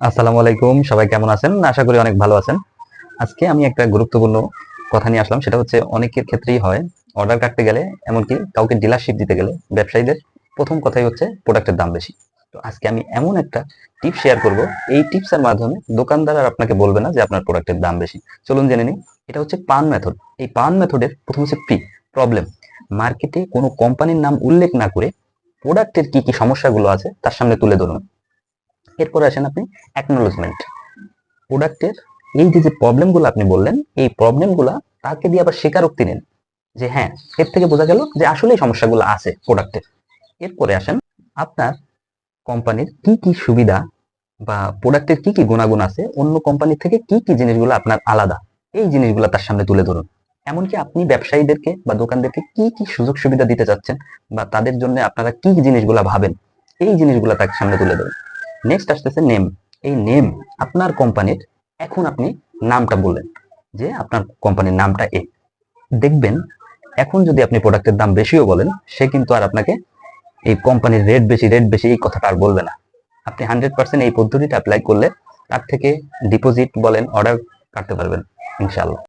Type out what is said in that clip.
আসসালামু আলাইকুম, সবাই কেমন আছেন? আশা করি অনেক ভালো আছেন। আজকে আমি একটা গুরুত্বপূর্ণ কথা নিয়ে আসলাম। সেটা হচ্ছে অনেকের ক্ষেত্রেই হয়, অর্ডার কাটতে গেলে, এমনকি কাউকে ডিলারশিপ দিতে গেলে ব্যবসায়ীদের প্রথম কথাই হচ্ছে প্রোডাক্টের দাম বেশি। তো আজকে আমি এমন একটা টিপস শেয়ার করব, এই টিপসের মাধ্যমে দোকানদার আর আপনাকে বলবে না যে আপনার প্রোডাক্টের দাম বেশি। চলুন জেনে নিই। এটা হচ্ছে পান মেথড। এই পান মেথডের প্রথম হচ্ছে প্রবলেম। মার্কেটে কোনো কোম্পানির নাম উল্লেখ না করে প্রোডাক্টের কি কি সমস্যাগুলো আছে তার সামনে তুলে ধরুন। এরপরে আসেন আপনি অ্যাকনোলেজমেন্ট। প্রোডাক্টের এই যে প্রবলেমগুলো আপনি বললেন, এই প্রবলেমগুলা তাকে দিয়ে আবার স্বীকারোক্তি নিন যে হ্যাঁ, এর থেকে বোঝা গেল যে আসলে সমস্যাগুলো আছে প্রোডাক্টের। এরপরে আসেন আপনার কোম্পানির কি কি সুবিধা বা প্রোডাক্টের কি কি গুণাগুণ আছে, অন্য কোম্পানি থেকে কি কি জিনিসগুলো আপনার আলাদা, এই জিনিসগুলো তার সামনে তুলে ধরুন। এমনকি আপনি ব্যবসায়ীদেরকে বা দোকানদেরকে কি কি সুযোগ সুবিধা দিতে চাচ্ছেন বা তাদের জন্য আপনারা কি জিনিসগুলা ভাবেন, এই জিনিসগুলো তার সামনে তুলে ধরুন। নেক্সট আসতেছে নেম। এই নেম আপনার কোম্পানির, এখন আপনি নামটা বললেন যে আপনার কোম্পানির নামটা দেখবেন এখন যদি আপনি প্রোডাক্টের দাম বেশিও বলেন, সে কিন্তু আর আপনাকে এই কোম্পানির রেট বেশি এই কথাটা আর বলবে না। আপনি 100% এই পদ্ধতিটা অ্যাপ্লাই করলে তার থেকে ডিপোজিট বলেন, অর্ডার কাটতে পারবেন ইনশাআল্লাহ।